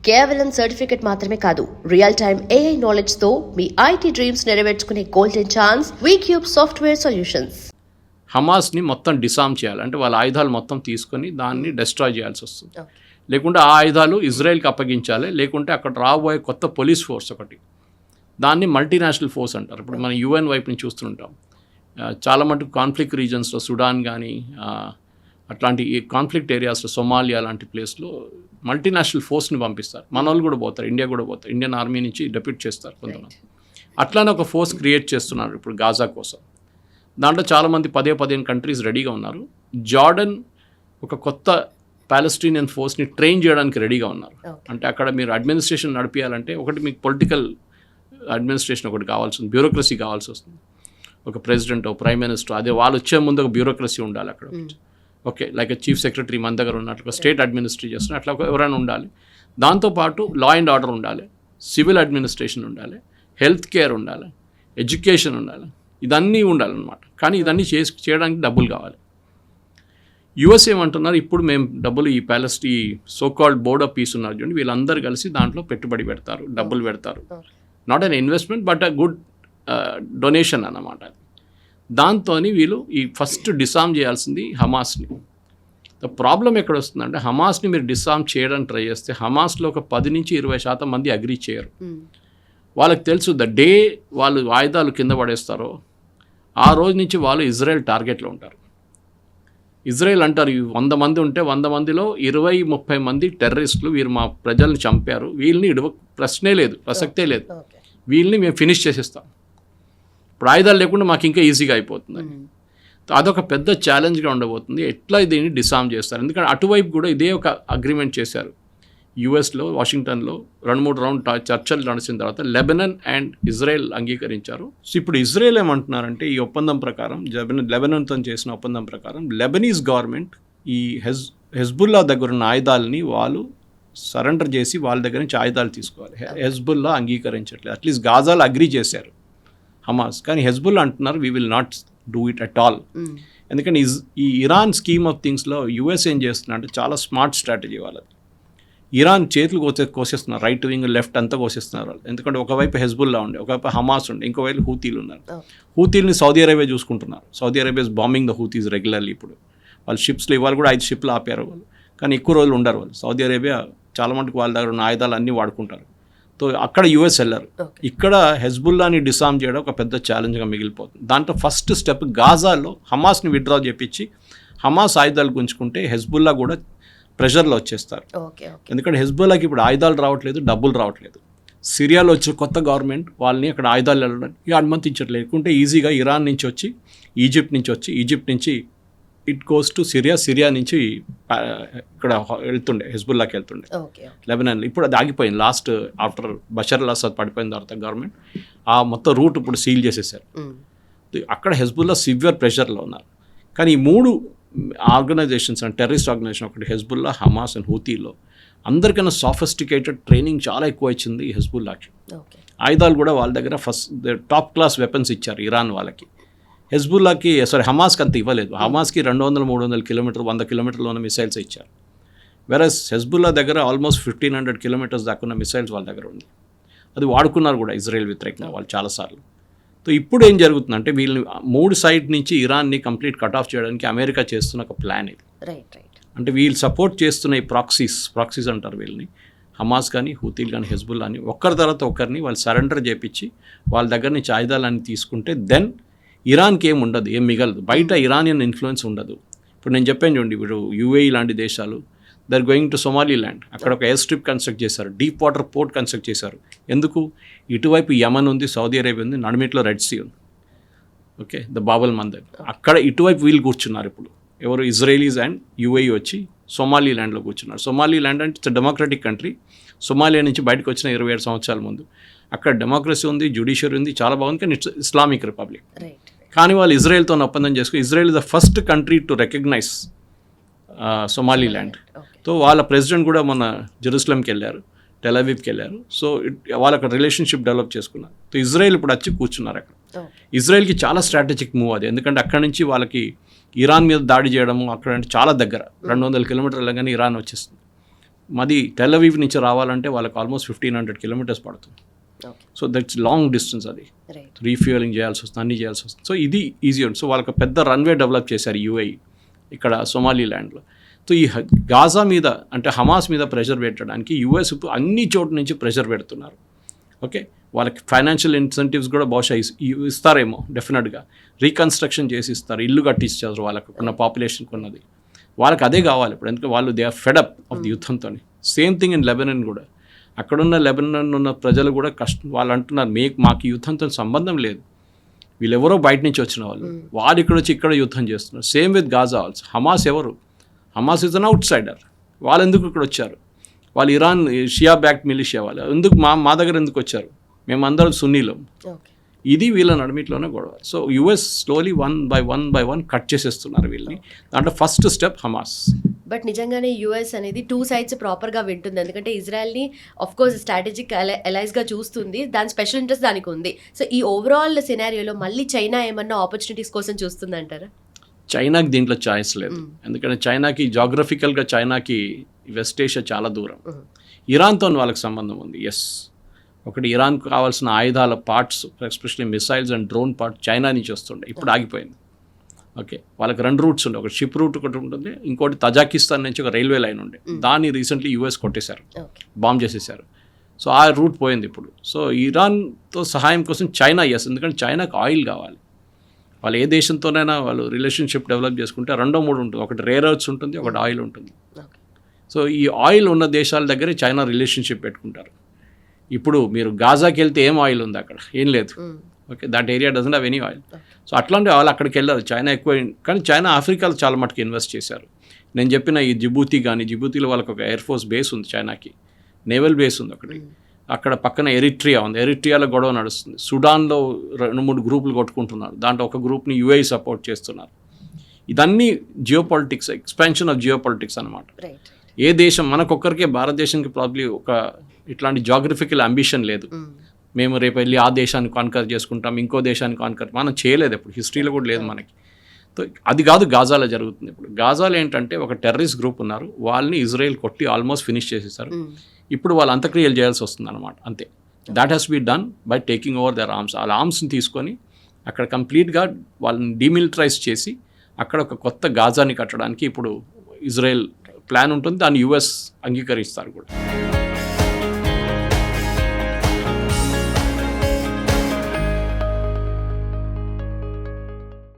కేవలం సర్టిఫికెట్ మాత్రమే కాదు, రియల్ టైమ్ AI నాలెడ్జ్ తో మీ IT డ్రీమ్స్ నెరవేర్చుకునే golden chance Vcube software solutions. హమాస్ని మొత్తం డిసామ్ చేయాలి అంటే వాళ్ళ ఆయుధాలు మొత్తం తీసుకొని దాన్ని డెస్ట్రాయ్ చేయాల్సి వస్తుంది. లేకుంటే ఆ ఆయుధాలు ఇజ్రాయెల్కి అప్పగించాలి, లేకుంటే అక్కడ రాబోయే కొత్త పోలీస్ ఫోర్స్ ఒకటి, దాన్ని మల్టీనేషనల్ ఫోర్స్ అంటారు. ఇప్పుడు మనం UN వైపు నుంచి చూస్తుంటాం, చాలా మటుకు కాన్ఫ్లిక్ట్ రీజన్స్లో సుడాన్ కానీ అట్లాంటి కాన్ఫ్లిక్ట్ ఏరియాస్లో సోమాలియా లాంటి ప్లేస్లో మల్టీనేషనల్ ఫోర్స్ని పంపిస్తారు. మన వాళ్ళు కూడా పోతారు, ఇండియా కూడా పోతారు, ఇండియన్ ఆర్మీ నుంచి డెప్యూట్ చేస్తారు కొంతమంది. అట్లానే ఒక ఫోర్స్ క్రియేట్ చేస్తున్నారు ఇప్పుడు గాజా కోసం. దాంట్లో చాలామంది 15 కంట్రీస్ రెడీగా ఉన్నారు. జార్డన్ ఒక కొత్త పాలెస్టీనియన్ ఫోర్స్ని ట్రైన్ చేయడానికి రెడీగా ఉన్నారు. అంటే అక్కడ మీరు అడ్మినిస్ట్రేషన్ నడిపించాలంటే ఒకటి మీకు పొలిటికల్ అడ్మినిస్ట్రేషన్ ఒకటి కావాల్సి ఉంది, బ్యూరోక్రసీ కావాల్సి వస్తుంది. ఒక ప్రెసిడెంట్, ప్రైమ్ మినిస్టర్, అదే వాళ్ళు వచ్చే ముందు ఒక బ్యూరోక్రసీ ఉండాలి అక్కడ. ఓకే, లైక్ చీఫ్ సెక్రటరీ మన దగ్గర ఉన్నట్లు స్టేట్ అడ్మినిస్ట్రేట్ చేస్తున్నారు, అట్లా ఎవరైనా ఉండాలి. దాంతోపాటు లా అండ్ ఆర్డర్ ఉండాలి, సివిల్ అడ్మినిస్ట్రేషన్ ఉండాలి, హెల్త్ కేర్ ఉండాలి, ఎడ్యుకేషన్ ఉండాలి, ఇదన్నీ ఉండాలన్నమాట. కానీ ఇదన్నీ చేయడానికి డబ్బులు కావాలి. యుఎస్ ఏమంటున్నారు, ఇప్పుడు మేము డబ్బులు ఈ ఈ సోకాల్డ్ బోర్డ్ ఆఫ్ పీస్ ఉన్నారు చూడండి, వీళ్ళందరూ కలిసి దాంట్లో పెట్టుబడి పెడతారు, డబ్బులు పెడతారు. Not an investment but a good donation అన్నమాట. దాంతో వీళ్ళు ఈ ఫస్ట్ డిసామ్ చేయాల్సింది హమాస్ని. ద ప్రాబ్లం ఎక్కడ వస్తుందంటే, హమాస్ని మీరు డిసామ్ చేయడానికి ట్రై చేస్తే హమాస్లో ఒక 10-20% మంది అగ్రీ చేయరు. వాళ్ళకి తెలుసు ద డే వాళ్ళు ఆయుధాలు కింద పడేస్తారో ఆ రోజు నుంచి వాళ్ళు ఇజ్రాయెల్ టార్గెట్లో ఉంటారు. ఇజ్రాయెల్ అంటారు 100 మంది ఉంటే 100 మందిలో 20-30 మంది టెర్రరిస్టులు, వీరు మా ప్రజల్ని చంపారు, వీళ్ళని ప్రశ్నే లేదు, ప్రసక్తే లేదు, వీళ్ళని మేము ఫినిష్ చేసేస్తాం, ఇప్పుడు ఆయుధాలు లేకుండా మాకు ఇంకా ఈజీగా అయిపోతుంది. అదొక పెద్ద ఛాలెంజ్గా ఉండబోతుంది. ఎట్లా దీన్ని డిసామ్ చేస్తారు? ఎందుకంటే అటువైపు కూడా ఇదే ఒక అగ్రిమెంట్ చేశారు. యుఎస్లో వాషింగ్టన్లో 2-3 రౌండ్ చర్చలు నడిచిన తర్వాత లెబనాన్ అండ్ ఇజ్రాయెల్ అంగీకరించారు. సో ఇప్పుడు ఇజ్రాయెల్ ఏమంటున్నారంటే, ఈ ఒప్పందం ప్రకారం, లెబనాన్తో చేసిన ఒప్పందం ప్రకారం లెబనీస్ గవర్నమెంట్ ఈ హెజ్బుల్లా దగ్గర ఉన్న ఆయుధాలని వాళ్ళు సరెండర్ చేసి వాళ్ళ దగ్గర నుంచి ఆయుధాలు తీసుకోవాలి. హెజ్బుల్లా అంగీకరించట్లేదు. అట్లీస్ట్ గాజాలు అగ్రీ చేశారు హమాస్, కానీ హెజ్బుల్లా అంటున్నారు we will not do it at all. ఎందుకంటే ఈ ఇరాన్ స్కీమ్ ఆఫ్ థింగ్స్లో యుఎస్ ఏం చేస్తున్నా అంటే చాలా స్మార్ట్ స్ట్రాటజీ వాళ్ళది. ఇరాన్ చేతులు కోసేస్తున్నారు, రైట్ వింగ్ లెఫ్ట్ అంతా కోసేస్తున్నారు వాళ్ళు. ఎందుకంటే ఒకవైపు హెజ్బుల్లా ఉండే, ఒకవైపు హమాస్ ఉండే, ఇంకోవైపు హూతీలు ఉన్నారు. హూతీల్ని సౌదీ అరేబియా చూసుకుంటున్నారు. Saudi Arabia is bombing the Houthis regularly. ఇప్పుడు వాళ్ళ షిప్స్లో ఇవాళ కూడా 5 షిప్లు ఆపారు వాళ్ళు, కానీ ఎక్కువ రోజులు ఉండరు వాళ్ళు. సౌదీ అరేబియా చాలా మటుకు వాళ్ళ దగ్గర ఉన్న ఆయుధాలు అన్నీ వాడుకుంటారు. సో అక్కడ యుఎస్ వెళ్ళారు. ఇక్కడ హెజ్బుల్లాని డిసామ్ చేయడం ఒక పెద్ద ఛాలెంజ్గా మిగిలిపోతుంది. దాంట్లో ఫస్ట్ స్టెప్ గాజాలో హమాస్ని విత్డ్రా చేపించి హమాస్ ఆయుధాలు గుంజుకుంటే హెజ్బుల్లా కూడా ప్రెషర్లో వచ్చేస్తారు. ఎందుకంటే హెజ్బుల్లాకి ఇప్పుడు ఆయుధాలు రావట్లేదు, డబ్బులు రావట్లేదు. సిరియాలో వచ్చిన కొత్త గవర్నమెంట్ వాళ్ళని అక్కడ ఆయుధాలు వెళ్ళడానికి అనుమతించట్లేదు. లేకుంటే ఈజీగా ఇరాన్ నుంచి వచ్చి, ఈజిప్ట్ నుంచి ఇట్ గోస్ టు సిరియా నుంచి ఇక్కడ వెళ్తుండే, హెజ్బుల్లాకి వెళ్తుండే లెబనాన్లో. ఇప్పుడు అది ఆగిపోయింది. Last after Bashar al Assad పడిపోయిన తర్వాత గవర్నమెంట్ ఆ మొత్తం రూట్ ఇప్పుడు సీల్ చేసేసారు. అక్కడ హెజ్బుల్లా సివియర్ ప్రెషర్లో ఉన్నారు. కానీ ఈ 3 ఆర్గనైజేషన్స్ అండ్ టెర్రరిస్ట్ ఆర్గనైజేషన్, ఒకటి హెజ్బుల్లా, హమాస్ అండ్ హూతీలో అందరికైనా సాఫిస్టికేటెడ్ ట్రైనింగ్ చాలా ఎక్కువ ఇచ్చింది హెజ్బుల్లాకి. ఆయుధాలు కూడా వాళ్ళ దగ్గర ఫస్ట్ టాప్ క్లాస్ వెపన్స్ ఇచ్చారు ఇరాన్ వాళ్ళకి. హెజ్బుల్లాకి హమాస్కి అంత ఇవ్వలేదు. హమాస్కి 200-300 కిలోమీటర్ 100 కిలోమీటర్లు ఉన్న మిసైల్స్ ఇచ్చారు. వెరస్ హెజ్బుల్లా దగ్గర ఆల్మోస్ట్ 1500 కిలోమీటర్స్ దాకా ఉన్న మిసైల్స్ వాళ్ళ దగ్గర ఉంది. అది వాడుకున్నారు కూడా ఇజ్రాయెల్ వ్యతిరేకంగా వాళ్ళు చాలాసార్లు. సో ఇప్పుడు ఏం జరుగుతుందంటే, వీళ్ళని 3 సైడ్ నుంచి ఇరాన్ని కంప్లీట్ కట్ ఆఫ్ చేయడానికి అమెరికా చేస్తున్న ఒక ప్లాన్ ఇది. అంటే వీళ్ళు సపోర్ట్ చేస్తున్న ఈ ప్రాక్సీస్ అంటారు వీళ్ళని, హమాస్ కానీ హూతీలు కానీ హెజ్బుల్లా అని, ఒక్కరి తర్వాత ఒకరిని వాళ్ళు సరెండర్ చేపించి వాళ్ళ దగ్గర నుంచి ఆయుధాలన్నీ తీసుకుంటే దెన్ ఇరాన్కి ఏం ఉండదు, ఏం మిగలదు, బయట ఇరానియన్ ఇన్ఫ్లుయెన్స్ ఉండదు. ఇప్పుడు నేను చెప్పాను చూడండి, ఇప్పుడు UAE లాంటి దేశాలు దే ఆర్ గోయింగ్ టు సోమాలీల్యాండ్, అక్కడ ఒక ఎయిర్ స్ట్రిప్ కన్స్ట్రక్ట్ చేశారు, డీప్ వాటర్ పోర్ట్ కన్స్ట్రక్ట్ చేశారు. ఎందుకు? ఇటువైపు యమన్ ఉంది, సౌదీ అరేబియా ఉంది, నడిమిట్లో రెడ్ సీ ఉంది. ఓకే, ద బాబల్ మందర్, అక్కడ ఇటువైపు వీళ్ళు కూర్చున్నారు. ఇప్పుడు ఎవరు? ఇజ్రాయలీస్ అండ్ UAE వచ్చి సోమాలీల్యాండ్లో కూర్చున్నారు. సోమాలీల్యాండ్ అంటే ఇట్స్ డెమోక్రటిక్ కంట్రీ. సోమాలియా నుంచి బయటకు వచ్చిన 27 సంవత్సరాల ముందు అక్కడ డెమోక్రసీ ఉంది, జ్యుడిషియరీ ఉంది, చాలా బాగుంది. కానీ ఇట్స్ ఇస్లామిక్ రిపబ్లిక్. కానీ వాళ్ళు ఇజ్రాయెల్తో ఒప్పందం చేసుకుని, Israel is the first country to recognise Somaliland. So వాళ్ళ ప్రెసిడెంట్ కూడా మొన్న జెరూసలంకి వెళ్ళారు, టెల్ అవీవ్కి వెళ్ళారు. సో వాళ్ళు అక్కడ రిలేషన్షిప్ డెవలప్ చేసుకున్నారు. సో ఇజ్రాయెల్ ఇప్పుడు వచ్చి కూర్చున్నారు అక్కడ. ఇజ్రాయెల్కి చాలా స్ట్రాటజిక్ మూవ్ అది, ఎందుకంటే అక్కడ నుంచి వాళ్ళకి ఇరాన్ మీద దాడి చేయడము, అక్కడ అంటే చాలా దగ్గర 200 కిలోమీటర్లు కానీ ఇరాన్ వచ్చేస్తుంది. మాది టెల్ అవీవ్ నుంచి రావాలంటే వాళ్ళకి ఆల్మోస్ట్ 1500 కిలోమీటర్స్ పడుతుంది. Okay. So that's long distance, అది రైట్. రీఫ్యూయలింగ్ చేయాల్సి వస్తుంది, అన్నీ చేయాల్సి వస్తుంది. సో ఇది ఈజీ ఉంటుంది. సో వాళ్ళకి పెద్ద రన్వే డెవలప్ చేశారు యూఏఈ ఇక్కడ సోమాలీల్యాండ్లో. సో ఈ గాజా మీద అంటే హమాస్ మీద ప్రెషర్ పెట్టడానికి యూఎస్ ఇప్పుడు అన్ని చోట్ల నుంచి ప్రెషర్ పెడుతున్నారు. ఓకే, వాళ్ళకి ఫైనాన్షియల్ ఇన్సెంటివ్స్ కూడా బహుశా ఇస్తారేమో, డెఫినెట్గా రీకన్స్ట్రక్షన్ చేసి ఇస్తారు, ఇల్లు కట్టించారు వాళ్ళకు ఉన్న పాపులేషన్కి ఉన్నది. వాళ్ళకి అదే కావాలి ఇప్పుడు, ఎందుకంటే వాళ్ళు they are fed up of the యుద్ధంతో. సేమ్ థింగ్ ఇన్ లెబనన్ కూడా. అక్కడున్న లెబనన్ ఉన్న ప్రజలు కూడా వాళ్ళు అంటున్నారు మాకు యుద్ధంతో సంబంధం లేదు, వీళ్ళెవరో బయట నుంచి వచ్చిన వాళ్ళు ఇక్కడ వచ్చి ఇక్కడ యుద్ధం చేస్తున్నారు. Same with Gaza also. Hamas ఎవరు? Hamas is an outsider. వాళ్ళు ఎందుకు ఇక్కడ వచ్చారు? వాళ్ళు ఇరాన్ షియా బ్యాక్డ్ మిలిషియా వాళ్ళు ఎందుకు మా దగ్గర ఎందుకు వచ్చారు? మేమందరం సున్నీలం. ఇది వీళ్ళ నడిమిట్లోనే గొడవ. So US slowly one by one cut చేసేస్తున్నారు వీళ్ళని. దాంట్లో ఫస్ట్ స్టెప్ హమాస్. బట్ నిజంగానే యూఎస్ అనేది 2 సైడ్స్ ప్రాపర్గా వింటుంది, ఎందుకంటే ఇజ్రాయెల్ని ఆఫ్కోర్స్ స్ట్రాటజిక్ అలైస్గా చూస్తుంది, దాని స్పెషల్ ఇంట్రెస్ట్ దానికి ఉంది. సో ఈ ఓవరాల్ సినారియోలో మళ్ళీ చైనా ఏమన్నా ఆపర్చునిటీస్ కోసం చూస్తుంది అంటారా? చైనాకి దీంట్లో ఛాయిస్ లేదు, ఎందుకంటే చైనాకి జాగ్రఫికల్గా చైనాకి వెస్ట్ ఏషియా చాలా దూరం. ఇరాన్తో వాళ్ళకి సంబంధం ఉంది. ఎస్, ఒకటి ఇరాన్కు కావాల్సిన ఆయుధాల parts especially missiles and drone parts China నుంచి వస్తుండే, ఇప్పుడు ఆగిపోయింది. ఓకే, వాళ్ళకి 2 రూట్స్ ఉండే, ఒకటి షిప్ రూట్ ఒకటి ఉంటుంది, ఇంకోటి తజాకిస్తాన్ నుంచి ఒక రైల్వే లైన్ ఉండే, దాన్ని రీసెంట్లీ యూఎస్ కొట్టేశారు, బాంబ్ చేసేసారు. సో ఆ రూట్ పోయింది ఇప్పుడు. సో ఇరాన్తో సహాయం కోసం చైనా ఎస్, ఎందుకంటే చైనాకు ఆయిల్ కావాలి. వాళ్ళు ఏ దేశంతోనైనా వాళ్ళు రిలేషన్షిప్ డెవలప్ చేసుకుంటే 2-3 ఉంటుంది, ఒకటి రేర్ ఎర్త్స్ ఉంటుంది, ఒకటి ఆయిల్ ఉంటుంది. సో ఈ ఆయిల్ ఉన్న దేశాల దగ్గరే చైనా రిలేషన్షిప్ పెట్టుకుంటారు. ఇప్పుడు మీరు గాజాకి వెళ్తే ఏం ఆయిల్ ఉంది అక్కడ? ఏం లేదు. Okay, that area doesn't have any oil. So అట్లాంటి వాళ్ళు అక్కడికి వెళ్ళారు. చైనా ఎక్కువ, కానీ చైనా ఆఫ్రికాలో చాలా మటుకు ఇన్వెస్ట్ చేశారు. నేను చెప్పిన ఈ జిబూతి కానీ, జిబూతిలో వాళ్ళకి ఒక ఎయిర్ ఫోర్స్ బేస్ ఉంది, చైనాకి నేవల్ బేస్ ఉంది ఒకటి. అక్కడ పక్కన ఎరిట్రియా ఉంది, ఎరిట్రియాలో గొడవ నడుస్తుంది. సుడాన్లో 2-3 గ్రూపులు కొట్టుకుంటున్నారు, దాంట్లో ఒక గ్రూప్ని యుఏఈ సపోర్ట్ చేస్తున్నారు. ఇదన్నీ జియోపాలిటిక్స్, ఎక్స్పాన్షన్ ఆఫ్ జియోపాలిటిక్స్ అనమాట. ఏ దేశం మనకొక్కరికే, భారతదేశానికి ప్రాబ్లీ ఒక ఇట్లాంటి జాగ్రఫికల్ అంబిషన్ లేదు. మేము రేపు వెళ్ళి ఆ దేశాన్ని కాన్కర్ చేసుకుంటాం, ఇంకో దేశాన్ని కాన్కర్ మనం చేయలేదు, ఎప్పుడు హిస్టరీలో కూడా లేదు మనకి. సో అది కాదు గాజాలో జరుగుతుంది. ఇప్పుడు గాజాలో ఏంటంటే ఒక టెర్రరిస్ట్ గ్రూప్ ఉన్నారు, వాళ్ళని ఇజ్రాయెల్ కొట్టి ఆల్మోస్ట్ ఫినిష్ చేసేసారు. ఇప్పుడు వాళ్ళు అంత్యక్రియలు చేయాల్సి వస్తుంది అనమాట, అంతే. That has be done by taking over their arms. వాళ్ళ ఆర్మ్స్ని తీసుకొని అక్కడ కంప్లీట్గా వాళ్ళని డీమిలిటరైజ్ చేసి అక్కడ ఒక కొత్త గాజాని కట్టడానికి ఇప్పుడు ఇజ్రాయెల్ ప్లాన్ ఉంటుంది, దాన్ని యుఎస్ అంగీకరిస్తారు కూడా.